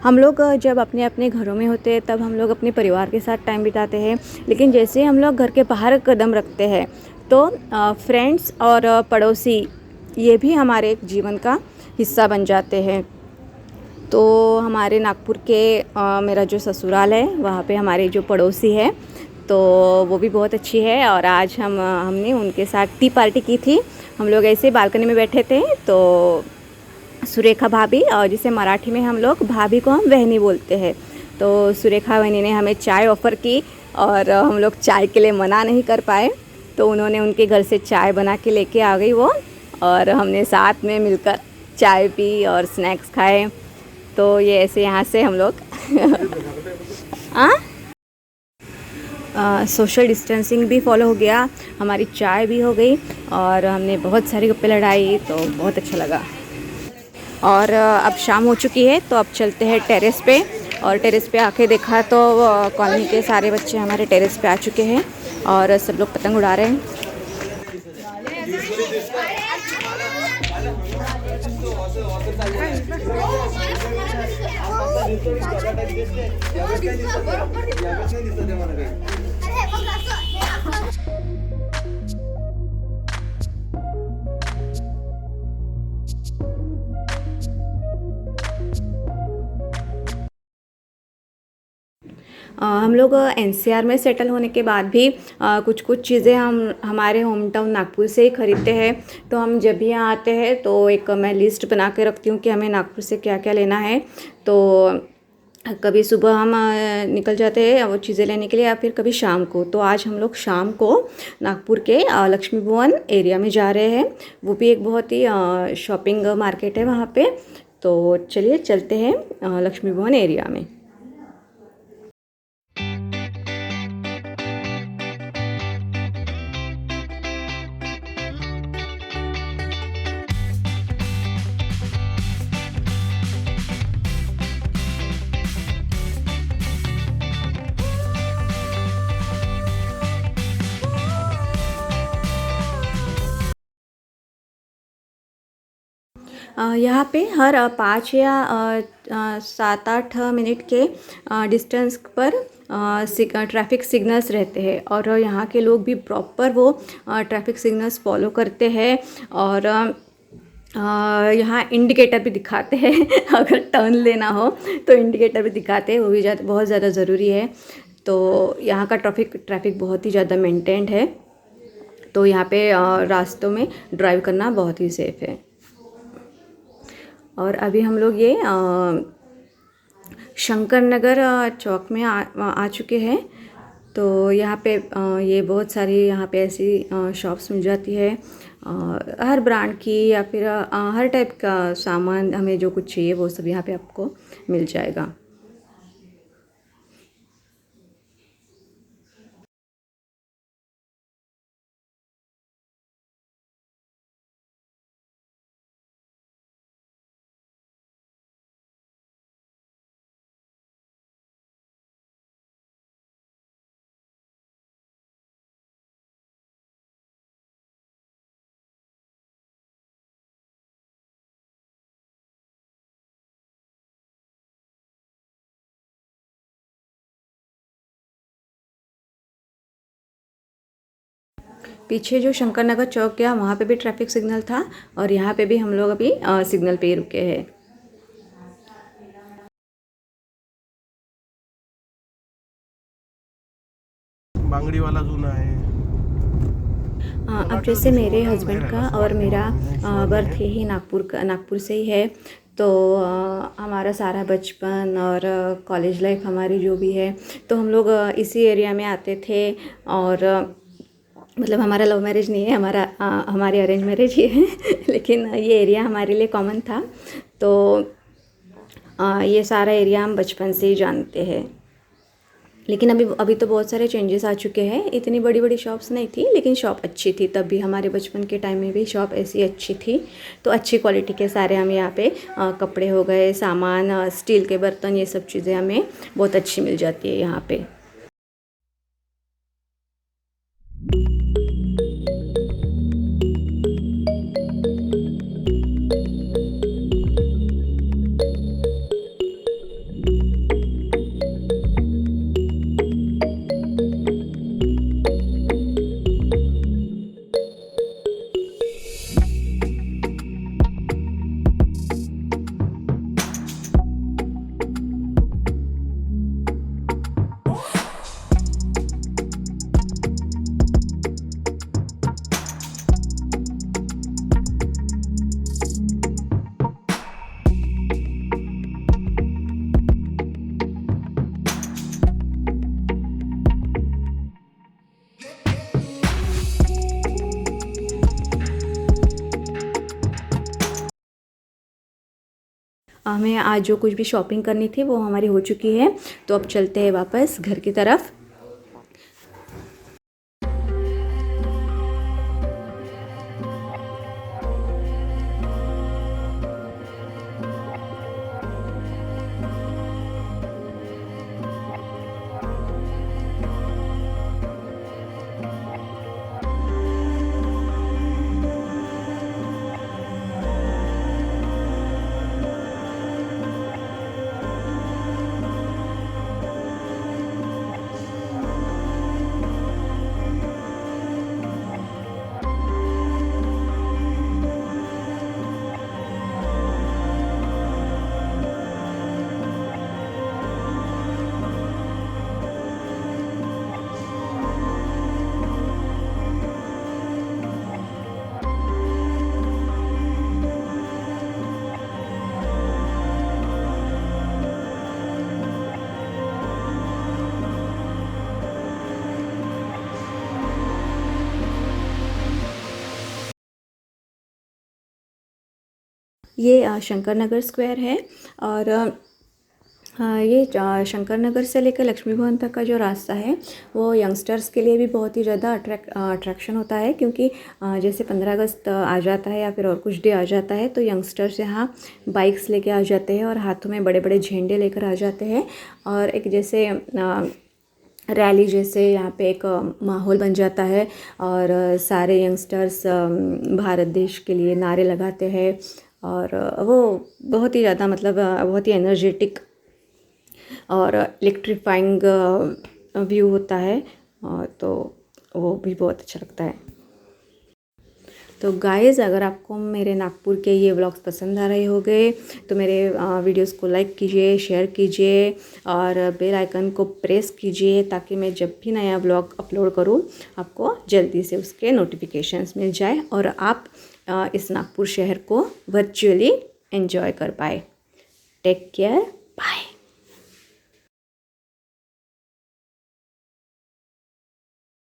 हम लोग जब अपने अपने घरों में होते हैं तब हम लोग अपने परिवार के साथ टाइम बिताते हैं, लेकिन जैसे हम लोग घर के बाहर कदम रखते हैं तो फ्रेंड्स और पड़ोसी ये भी हमारे एक जीवन का हिस्सा बन जाते हैं। तो हमारे नागपुर के मेरा जो ससुराल है वहाँ पे हमारे जो पड़ोसी है तो वो भी बहुत अच्छी है, और आज हमने उनके साथ टी पार्टी की थी। हम लोग ऐसे बालकनी में बैठे थे तो सुरेखा भाभी, और जिसे मराठी में हम लोग भाभी को हम बहनी बोलते हैं, तो सुरेखा बहनी ने हमें चाय ऑफ़र की और हम लोग चाय के लिए मना नहीं कर पाए, तो उन्होंने उनके घर से चाय बना के लेके आ गई वो, और हमने साथ में मिलकर चाय पी और स्नैक्स खाए। तो ये ऐसे यहाँ से हम लोग सोशल डिस्टेंसिंग भी फॉलो हो गया, हमारी चाय भी हो गई और हमने बहुत सारी गप्पे लड़ाई, तो बहुत अच्छा लगा। और अब शाम हो चुकी है तो अब चलते हैं टेरेस पे, और टेरेस पे आके देखा तो कॉलोनी के सारे बच्चे हमारे टेरेस पे आ चुके हैं और सब लोग पतंग उड़ा रहे हैं। हम लोग एनसीआर में सेटल होने के बाद भी कुछ कुछ चीज़ें हम हमारे होम टाउन नागपुर से ही ख़रीदते हैं। तो हम जब भी यहाँ आते हैं तो एक मैं लिस्ट बना के रखती हूँ कि हमें नागपुर से क्या क्या लेना है। तो कभी सुबह हम निकल जाते हैं वो चीज़ें लेने के लिए, या फिर कभी शाम को। तो आज हम लोग शाम को नागपुर के लक्ष्मी भवन एरिया में जा रहे हैं, वो भी एक बहुत ही शॉपिंग मार्केट है वहाँ पे। तो चलिए चलते हैं लक्ष्मी भवन एरिया में। यहाँ पे हर 5 या 7-8 मिनट के डिस्टेंस पर ट्रैफिक सिग्नल्स रहते हैं, और यहाँ के लोग भी प्रॉपर वो ट्रैफिक सिग्नल्स फॉलो करते हैं। और यहाँ इंडिकेटर भी दिखाते हैं अगर टर्न लेना हो तो इंडिकेटर भी दिखाते हैं, वो भी बहुत ज़्यादा ज़रूरी है। तो यहाँ का ट्रैफिक बहुत ही ज़्यादा मेंटेन्ड है, तो यहाँ पे रास्तों में ड्राइव करना बहुत ही सेफ़ है। और अभी हम लोग ये शंकर नगर चौक में आ चुके हैं। तो यहाँ पे ये बहुत सारी यहाँ पे ऐसी शॉप्स मिल जाती है, हर ब्रांड की या फिर हर टाइप का सामान, हमें जो कुछ चाहिए वो सब यहाँ पे आपको मिल जाएगा। पीछे जो शंकर नगर चौक गया वहाँ पे भी ट्रैफिक सिग्नल था, और यहाँ पे भी हम लोग अभी सिग्नल पे ही रुके हैं। बांगड़ी वाला जूना है। अब जैसे मेरे हस्बैंड का और मेरा बर्थ यही नागपुर से ही है, तो हमारा सारा बचपन और कॉलेज लाइफ हमारी जो भी है, तो हम लोग इसी एरिया में आते थे। और मतलब हमारा लव मैरिज नहीं है, हमारी अरेंज मैरिज ही है लेकिन ये एरिया हमारे लिए कॉमन था, तो ये सारा एरिया हम बचपन से ही जानते हैं। लेकिन अभी तो बहुत सारे चेंजेस आ चुके हैं। इतनी बड़ी बड़ी शॉप्स नहीं थी, लेकिन शॉप अच्छी थी। तब भी हमारे बचपन के टाइम में भी शॉप ऐसी अच्छी थी। तो अच्छी क्वालिटी के सारे हमें यहाँ पे कपड़े हो गए, सामान, स्टील के बर्तन, ये सब चीज़ें हमें बहुत अच्छी मिल जाती है यहाँ पे। हमें आज जो कुछ भी शॉपिंग करनी थी वो हमारी हो चुकी है। तो अब चलते हैं वापस घर की तरफ। ये शंकर नगर स्क्वायर है और ये शंकर नगर से लेकर लक्ष्मी भवन तक का जो रास्ता है वो यंगस्टर्स के लिए भी बहुत ही ज़्यादा अट्रैक्शन होता है, क्योंकि जैसे 15 अगस्त आ जाता है या फिर और कुछ डे आ जाता है तो यंगस्टर्स यहाँ बाइक्स लेके आ जाते हैं और हाथों में बड़े बड़े झंडे लेकर आ जाते हैं और एक जैसे रैली जैसे यहाँ पे एक माहौल बन जाता है और सारे यंगस्टर्स भारत देश के लिए नारे लगाते हैं और वो बहुत ही ज़्यादा मतलब बहुत ही एनर्जेटिक और इलेक्ट्रीफाइंग व्यू होता है, तो वो भी बहुत अच्छा लगता है। तो गाइज़, अगर आपको मेरे नागपुर के ये व्लॉग्स पसंद आ रहे होंगे तो मेरे वीडियोस को लाइक कीजिए, शेयर कीजिए और बेल आइकन को प्रेस कीजिए ताकि मैं जब भी नया व्लॉग अपलोड करूँ आपको जल्दी से उसके नोटिफिकेशंस मिल जाए और आप इस नागपुर शहर को वर्चुअली एंजॉय कर पाए। Take care.